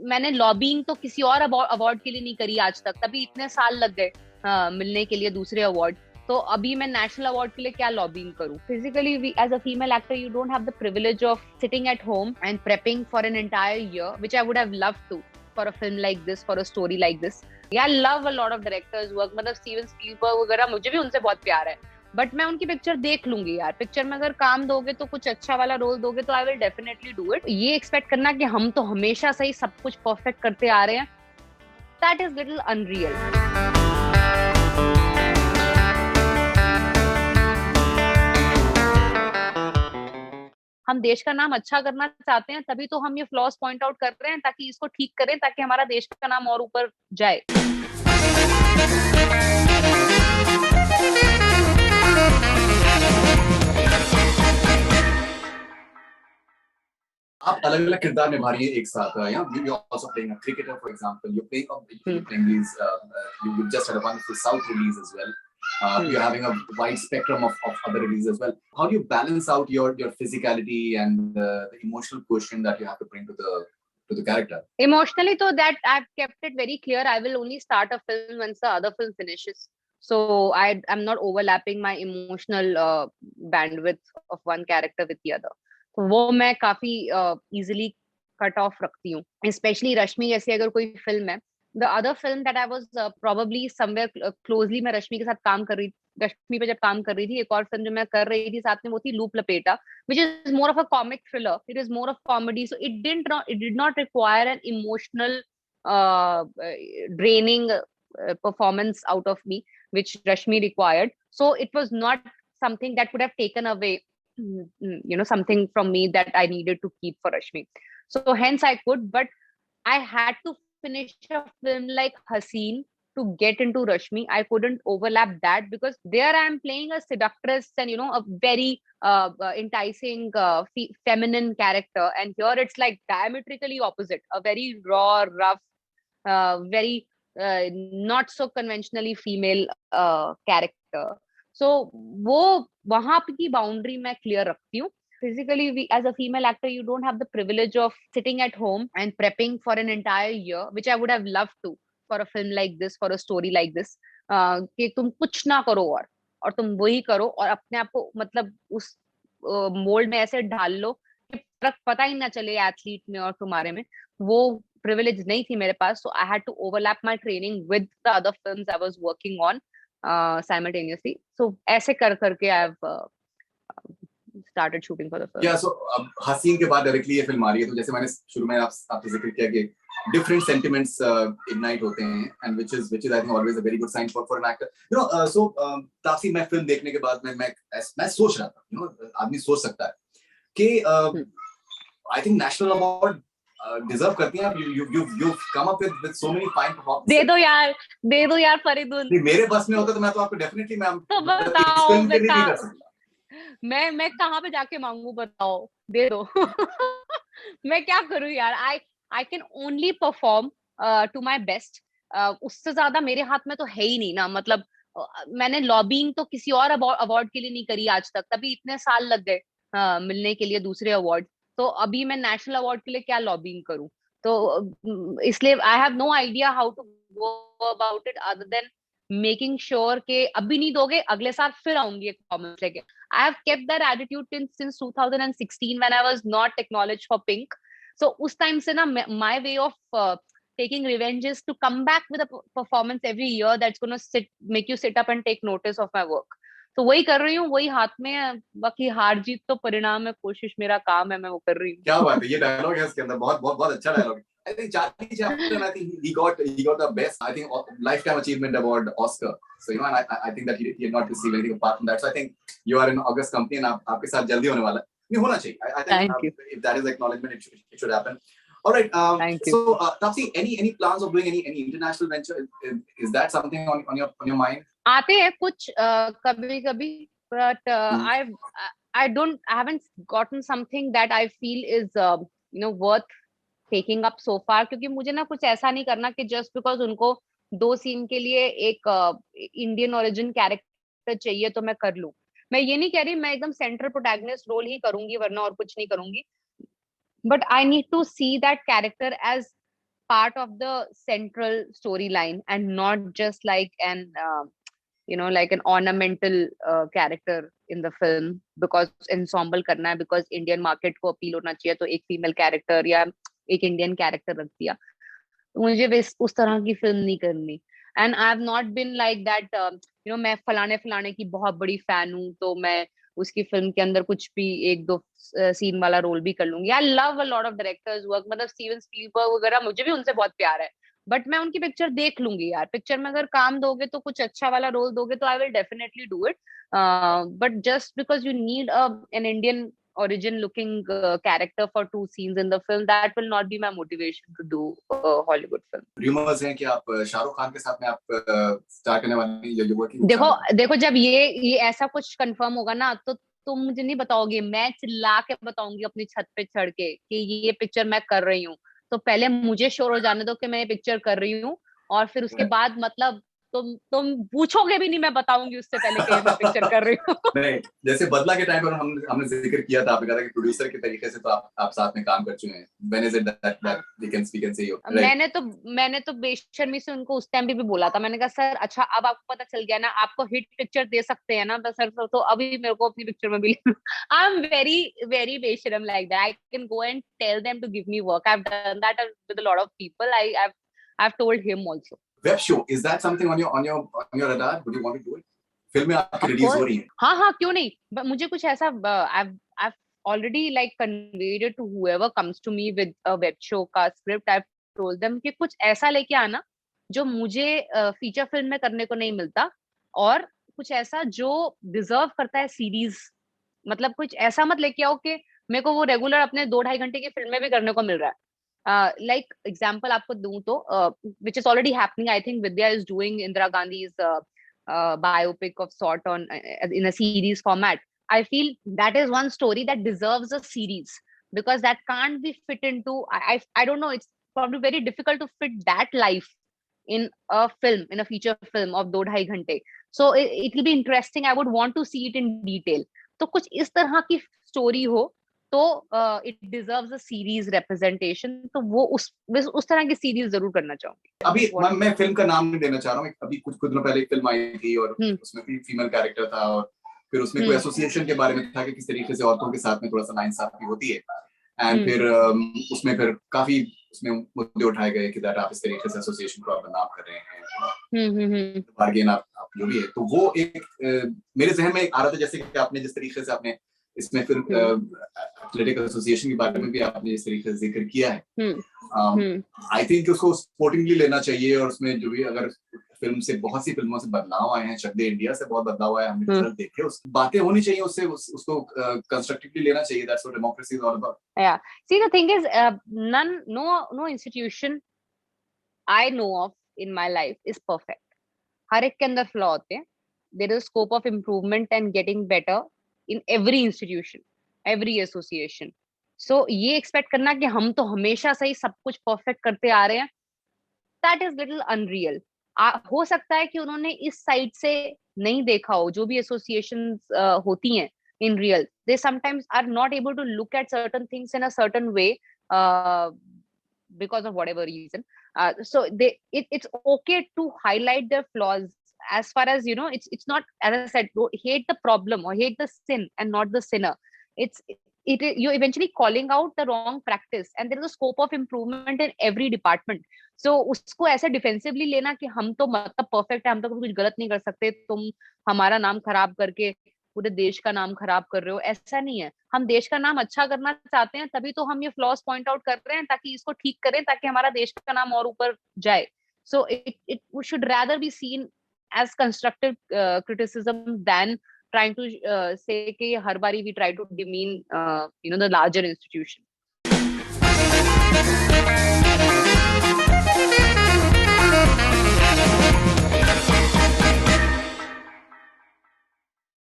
मैंने लॉबिंग तो किसी और अवार्ड के लिए नहीं करी आज तक, तभी इतने साल लग गए मिलने के लिए दूसरे अवार्ड। तो अभी मैं नेशनल अवार्ड के लिए क्या लॉबिंग करूं? Physically as a female actor you don't have the privilege of sitting at home and prepping for an entire year, which I would have loved to for a film like this, for a story like this. I love a lot of directors work, मतलब Steven Spielberg वगैरह, मुझे भी उनसे बहुत प्यार है। But मैं उनकी पिक्चर देख लूंगी यार। पिक्चर में अगर काम दोगे तो कुछ अच्छा वाला रोल दोगे तो I will definitely do it. ये एक्सपेक्ट करना कि हम तो हमेशा से ही सब कुछ परफेक्ट करते आ रहे हैं, दैट इज लिटिल अनरियल। हम देश का नाम अच्छा करना चाहते हैं, तभी तो हम ये फ्लॉज पॉइंट आउट कर रहे हैं, ताकि इसको ठीक करें, ताकि हमारा देश का नाम और ऊपर जाए। आप अलग अलग किरदार निभा रही है एक साथ, you know, you're also playing a cricketer, for example. You're playing these. You just had a wonderful South release as well. You're having a wide spectrum of other releases as well. How do you balance out your physicality and the emotional quotient that you have to bring to the character? Emotionally, so that I've kept it very clear. I will only start a film once the other film finishes. So I'm not overlapping my emotional bandwidth of one character with the other. तो वो मैं काफी easily cut off रखती हूँ। Specially रश्मि जैसी अगर कोई film है, the other film that I was probably somewhere closely, मैं रश्मि के साथ काम कर रही, रश्मि पे जब काम कर रही थी, एक और फिल्म जो मैं कर रही थी साथ में वो थी लूप लपेटा, which is more of a comic thriller. It is more of comedy, so it did not require an emotional draining performance out of me, which Rashmi required. So it was not something that could have taken away something from me that I needed to keep for Rashmi. So hence I could, but I had to finish a film like Haseen to get into Rashmi. I couldn't overlap that because there I am playing a seductress and a very enticing feminine character, and here it's like diametrically opposite, a very raw, rough, very not so conventionally female character. So वो वहां की boundary मैं clear रखती हूँ। Physically, as a female actor, you don't have the privilege of sitting at home and prepping for an entire year, which I would have loved to for a film like this, for a story like this. कि तुम कुछ ना करो और तुम वही करो और अपने आप को मतलब उस मोल्ड में ऐसे ढाल लो कि फर्क पता ही ना चले एथलीट में और तुम्हारे में। वो privilege नहीं थी मेरे पास, so I had to overlap my training with the other films I was working on simultaneously. So ऐसे कर करके I've started shooting for the film. Yeah, so हसीन के बाद डायरेक्टली ये फिल्म आ रही है, तो जैसे मैंने शुरू में आपसे जिक्र किया कि different sentiments ignite होते हैं, and which is I think always a very good sign for an actor. You know, so Taapsee, मैं फिल्म देखने के बाद मैं सोच रहा था, you know, आदमी सोच सकता है कि I think national award deserve करती हैं आप. You've come up with so many fine performances. दे दो यार फरीदुल. मेरे बस में होता तो मैं तो आपको डेफिनेटली मैम तो बताओ फिल्म के लिए नहीं कर सकता. मैं कहाँ पे जाके मांगू, बताओ, दे दो. मैं क्या करूँ यार. I can only perform to my best. उससे ज्यादा मेरे हाथ में तो है ही नहीं ना. मतलब मैंने लॉबिंग तो किसी और अवार्ड के लिए नहीं करी आज तक, तभी इतने साल लग गए मिलने के लिए दूसरे अवार्ड. तो अभी मैं नेशनल अवार्ड के लिए क्या लॉबिंग करूं? तो इसलिए I have no idea how to go about it other than making sure के अभी नहीं दोगे, अगले साल फिर आऊंगी एक कॉमेंट लेके. I have kept that attitude since 2016 when I was not acknowledged for Pink. So उस time से ना my way of taking revenge is to come back with a performance every year that's going to make you sit up and take notice of my work. तो वही कर रही हूँ, वही हाथ में है. बाकी हार जीत तो परिणाम है, कोशिश मेरा काम है, मैं वो कर रही हूँ. क्या बात है, ये डायलॉग है इसके अंदर, बहुत बहुत बहुत अच्छा डायलॉग है. I think Charlie Chaplin, I think he got the best, I think, lifetime achievement award, Oscar. So you know, and I think that he did not receive anything apart from that. So I think you are in August company, and आपके साथ जल्दी होने वाला है. नहीं होना चाहिए. I think if that is acknowledgement, it should happen. All right. Thank you. So Taapsee, any plans of doing any international venture? Is that something on your mind? आते हैं कुछ कभी-कभी, but I haven't gotten something that I feel is worth taking up so far. क्योंकि मुझे ना कुछ ऐसा नहीं करना कि just because उनको 2 सीन के लिए एक इंडियन ओरिजिन कैरेक्टर चाहिए तो मैं कर लूं. मैं ये नहीं कह रही मैं एकदम सेंट्रल प्रोटैगनिस्ट रोल ही करूंगी वरना और कुछ नहीं करूंगी, but I need to see that character as part of the central storyline and not just like an like an ornamental character in the film because ensemble करना है, because Indian market को appeal होना चाहिए तो एक female character या एक Indian character रख दिया. मुझे उस तरह की फिल्म नहीं करनी. And I have not been like that. मैं फलाने की बहुत बड़ी फैन हूँ तो मैं उसकी फिल्म के अंदर कुछ भी एक दो सीन वाला रोल भी कर लूंगी. आई love a lot of directors work, मतलब स्टीवन स्पीलबर्ग वगैरह, मुझे भी उनसे बहुत प्यार है. बट मैं उनकी पिक्चर देख लूंगी यार. पिक्चर में अगर काम दोगे तो कुछ अच्छा वाला रोल दोगे तो I will definitely do it. But just because you need an Indian origin looking character for 2 scenes in the film, that will not be my motivation to do a Hollywood film. Rumors हैं कि आप शाहरुख खान के साथ में आप star करने वाली हैं, you're working. देखो जब ये ऐसा कुछ कंफर्म होगा ना तो तुम मुझे नहीं बताओगे, मैं चिल्ला के बताऊंगी अपनी छत पे चढ़ के कि ये पिक्चर मैं कर रही हूँ. तो पहले मुझे श्योर हो जाने दो कि मैं ये पिक्चर कर रही हूँ, और फिर उसके बाद मतलब तुम पूछोगे भी नहीं, मैं बताऊंगी उससे पहले कि मैं पिक्चर कर रही हूँ. नहीं, जैसे बदला के टाइम पर हमने जिक्र किया था, आपने कहा था कि प्रोड्यूसर के तरीके से तो आप साथ में काम कर चुके हैं. When is it that we can say you? मैंने तो बेशर्मी से उनको उस टाइम भी बोला था. मैंने कहा सर अच्छा अब आपको पता चल गया ना, आपको हिट पिक्चर दे सकते हैं ना सर, तो अभी मेरे को अपनी पिक्चर में भी आई एम वेरी वेरी बेशरम like that. I can go and tell them to give me work. I have done that with a lot of people. I've told him also. Web show, is that something on your radar? Would you want to do it? फिल्में आपकी release हो रही हैं. हाँ क्यों नहीं. But मुझे कुछ ऐसा I've already like conveyed it to whoever comes to me with a web show का script. I've told them कि कुछ ऐसा लेके आना जो मुझे फीचर फिल्म में करने को नहीं मिलता, और कुछ ऐसा जो डिजर्व करता है सीरीज. मतलब कुछ ऐसा मत लेके आओ कि मेरे को वो रेगुलर अपने 2-2.5 घंटे की फिल्म में भी करने को मिल रहा है. Like example आपको दूं तो which is already happening. I think Vidya is doing Indira Gandhi's biopic of sort on in a series format. I feel that is one story that deserves a series, because that can't be fit into I don't know, it's probably very difficult to fit that life in a film, in a feature film of 2-2.5 घंटे. So it will be interesting. I would want to see it in detail. तो कुछ इस तरह की story हो तो it deserves a series representation. तो वो उस तरह की सीरीज जरूर करना चाहूंगी. अभी मैं फिल्म का नाम नहीं देना चाह रहा हूँ. अभी कुछ दिनों पहले एक फिल्म आई थी और उसमें भी फीमेल कैरेक्टर था, और फिर उसमें कोई एसोसिएशन के बारे में था कि किस तरीके से औरतों के साथ में थोड़ा सा नाइंसाफी होती है. एंड फिर उसमें फिर काफी उसमें मुद्दे उठाए गए कि आप इस तरीके से एसोसिएशन को आप बदनाम कर रहे हैं, बार्गेन आप जो भी है. तो वो एक मेरे जहन में आ रहा था, जैसे कि आपने जिस तरीके से आपने इसमें फिर एथलेटिक एसोसिएशन के बारे में भी आपने इस तरीके से जिक्र किया है. आई थिंक उसको स्पोर्टिंगली लेना चाहिए, और उसमें जो भी अगर फिल्म से बहुत सी फिल्मों से बदलाव आए हैं, चक दे इंडिया से बहुत बदलाव आया, हमने रिजल्ट देखे, उस बातें होनी चाहिए, उससे उसको कंस्ट्रक्टिवली लेना चाहिए. That's what democracy is all about. Yeah, see the thing is no institution I know of in my life is perfect. हर एक के अंदर फ्लॉ होते हैं. There is scope of improvement and getting better in every institution, every association. So ये expect करना कि हम तो हमेशा से ही सब कुछ परफेक्ट करते आ रहे हैं, that is little unreal. हो सकता है कि उन्होंने इस साइड से नहीं देखा हो. जो भी एसोसिएशंस होती हैं in real, they sometimes are not able to look at certain things in a certain way because of whatever reason. So it's okay to highlight their flaws, as far as it's not, as I said, hate the problem or hate the sin and not the sinner. You're eventually calling out the wrong practice, and there is a scope of improvement in every department. So उसको ऐसे defensively लेना कि हम तो मतलब perfect है, हम तो कुछ गलत नहीं कर सकते, तुम हमारा नाम खराब करके पूरे देश का नाम खराब कर रहे हो, ऐसा नहीं है. हम देश का नाम अच्छा करना चाहते हैं, तभी तो हम ये फ्लॉज पॉइंट आउट कर रहे हैं, ताकि इसको ठीक करें, ताकि हमारा देश का नाम और ऊपर जाए. So it should rather be seen as constructive criticism than trying to say कि हर बारी we try to demean the larger institution.